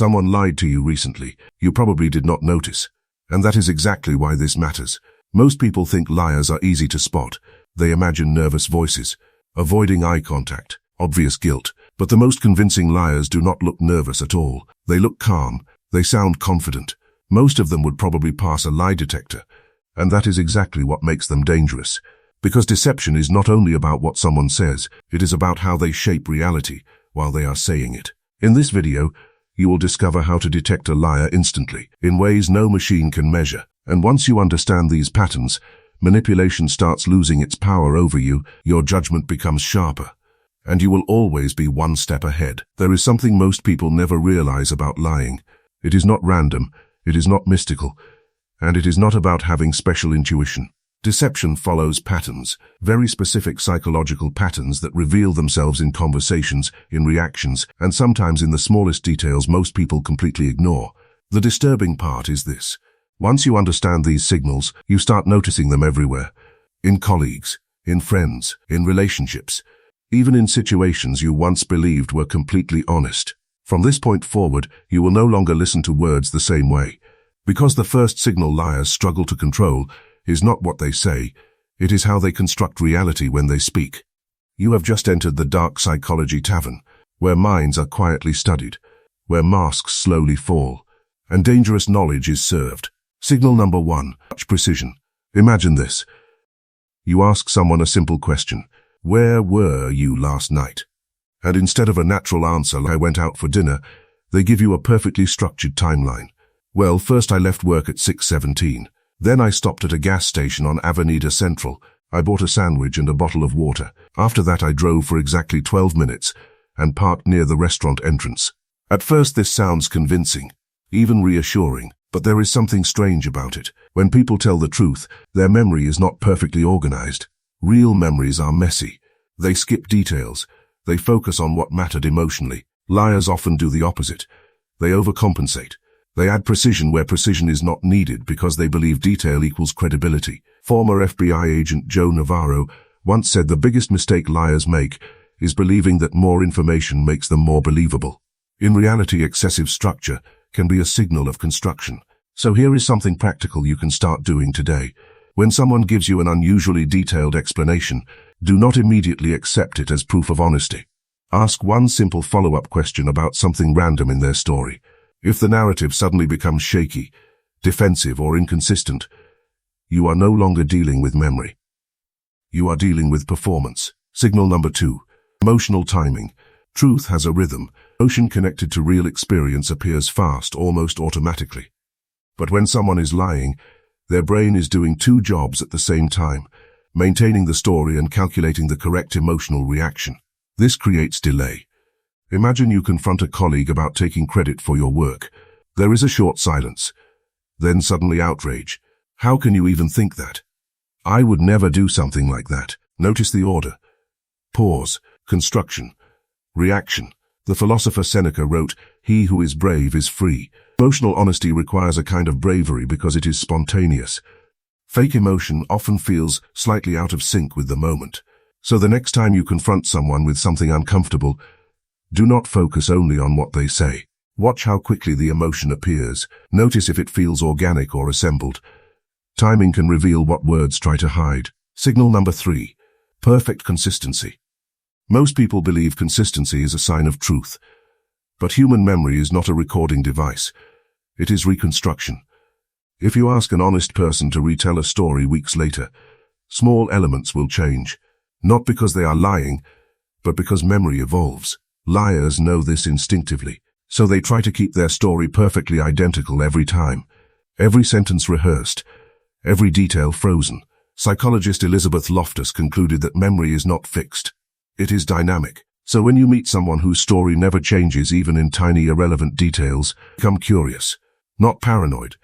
Someone lied to you recently. You probably did not notice. And that is exactly why this matters. Most people think liars are easy to spot. They imagine nervous voices, avoiding eye contact, obvious guilt. But the most convincing liars do not look nervous at all. They look calm. They sound confident. Most of them would probably pass a lie detector. And that is exactly what makes them dangerous. Because deception is not only about what someone says, it is about how they shape reality while they are saying it. In this video, you will discover how to detect a liar instantly, in ways no machine can measure. And once you understand these patterns, manipulation starts losing its power over you, your judgment becomes sharper, and you will always be one step ahead. There is something most people never realize about lying. It is not random, it is not mystical, and it is not about having special intuition. Deception follows patterns, very specific psychological patterns that reveal themselves in conversations, in reactions, and sometimes in the smallest details most people completely ignore. The disturbing part is this. Once you understand these signals, you start noticing them everywhere. In colleagues, in friends, in relationships, even in situations you once believed were completely honest. From this point forward, you will no longer listen to words the same way. Because the first signal liars struggle to control is not what they say, it is how they construct reality when they speak. You have just entered the dark psychology tavern, where minds are quietly studied, where masks slowly fall, and dangerous knowledge is served. Signal number 1, touch precision. Imagine this. You ask someone a simple question. Where were you last night? And instead of a natural answer like I went out for dinner, they give you a perfectly structured timeline. Well, first I left work at 6:17. Then I stopped at a gas station on Avenida Central. I bought a sandwich and a bottle of water. After that I drove for exactly 12 minutes and parked near the restaurant entrance. At first this sounds convincing, even reassuring, but there is something strange about it. When people tell the truth, their memory is not perfectly organized. Real memories are messy. They skip details. They focus on what mattered emotionally. Liars often do the opposite. They overcompensate. They add precision where precision is not needed because they believe detail equals credibility. Former FBI agent Joe Navarro once said the biggest mistake liars make is believing that more information makes them more believable. In reality, excessive structure can be a signal of construction. So here is something practical you can start doing today. When someone gives you an unusually detailed explanation, do not immediately accept it as proof of honesty. Ask one simple follow-up question about something random in their story. If the narrative suddenly becomes shaky, defensive, or inconsistent, you are no longer dealing with memory. You are dealing with performance. Signal number 2, emotional timing. Truth has a rhythm. Emotion connected to real experience appears fast, almost automatically. But when someone is lying, their brain is doing two jobs at the same time, maintaining the story and calculating the correct emotional reaction. This creates delay. Imagine you confront a colleague about taking credit for your work. There is a short silence. Then suddenly outrage. How can you even think that? I would never do something like that. Notice the order. Pause. Construction. Reaction. The philosopher Seneca wrote, "He who is brave is free." Emotional honesty requires a kind of bravery because it is spontaneous. Fake emotion often feels slightly out of sync with the moment. So the next time you confront someone with something uncomfortable, do not focus only on what they say. Watch how quickly the emotion appears. Notice if it feels organic or assembled. Timing can reveal what words try to hide. Signal number 3, perfect consistency. Most people believe consistency is a sign of truth. But human memory is not a recording device. It is reconstruction. If you ask an honest person to retell a story weeks later, small elements will change. Not because they are lying, but because memory evolves. Liars know this instinctively, so they try to keep their story perfectly identical every time. Every sentence rehearsed, every detail frozen. Psychologist Elizabeth Loftus concluded that memory is not fixed. It is dynamic. So when you meet someone whose story never changes even in tiny irrelevant details, become curious. Not paranoid.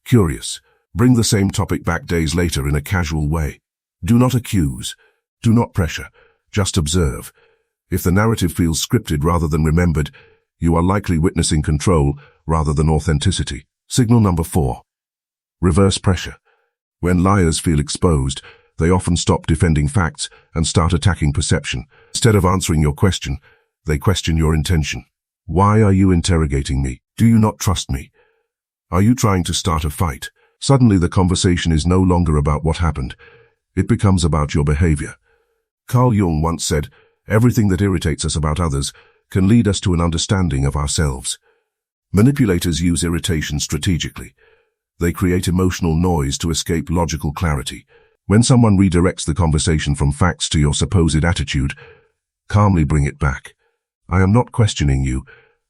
Curious. Bring the same topic back days later in a casual way. Do not accuse. Do not pressure. Just observe. If the narrative feels scripted rather than remembered, you are likely witnessing control rather than authenticity. Signal number 4. Reverse pressure. When liars feel exposed, they often stop defending facts and start attacking perception. Instead of answering your question, they question your intention. Why are you interrogating me? Do you not trust me? Are you trying to start a fight? Suddenly the conversation is no longer about what happened. It becomes about your behavior. Carl Jung once said, everything that irritates us about others can lead us to an understanding of ourselves. Manipulators use irritation strategically. They create emotional noise to escape logical clarity. When someone redirects the conversation from facts to your supposed attitude, calmly bring it back. I am not questioning you.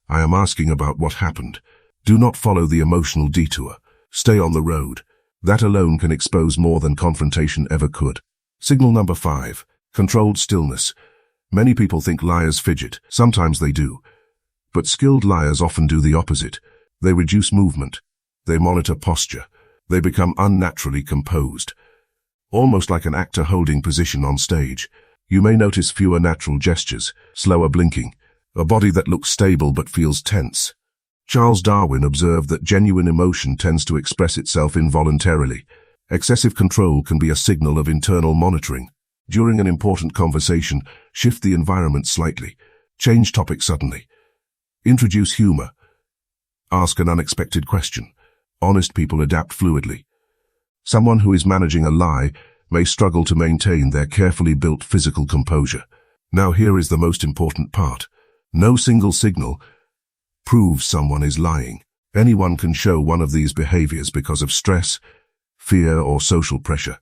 I am asking about what happened. Do not follow the emotional detour. Stay on the road. That alone can expose more than confrontation ever could. Signal number 5. Controlled stillness. Many people think liars fidget. Sometimes they do. But skilled liars often do the opposite. They reduce movement. They monitor posture. They become unnaturally composed. Almost like an actor holding position on stage. You may notice fewer natural gestures, slower blinking, a body that looks stable but feels tense. Charles Darwin observed that genuine emotion tends to express itself involuntarily. Excessive control can be a signal of internal monitoring. During an important conversation, shift the environment slightly. Change topic suddenly. Introduce humor. Ask an unexpected question. Honest people adapt fluidly. Someone who is managing a lie may struggle to maintain their carefully built physical composure. Now here is the most important part. No single signal proves someone is lying. Anyone can show one of these behaviors because of stress, fear, or social pressure.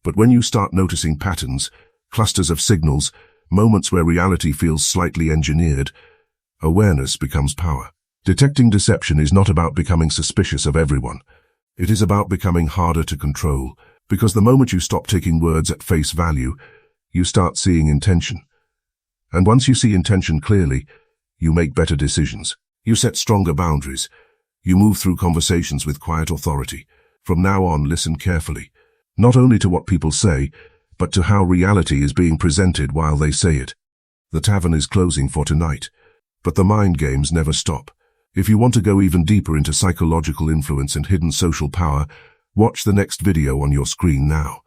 But when you start noticing patterns, clusters of signals, moments where reality feels slightly engineered, awareness becomes power. Detecting deception is not about becoming suspicious of everyone. It is about becoming harder to control, because the moment you stop taking words at face value, you start seeing intention. And once you see intention clearly, you make better decisions. You set stronger boundaries. You move through conversations with quiet authority. From now on, listen carefully, not only to what people say, but to how reality is being presented while they say it. The tavern is closing for tonight, but the mind games never stop. If you want to go even deeper into psychological influence and hidden social power, watch the next video on your screen now.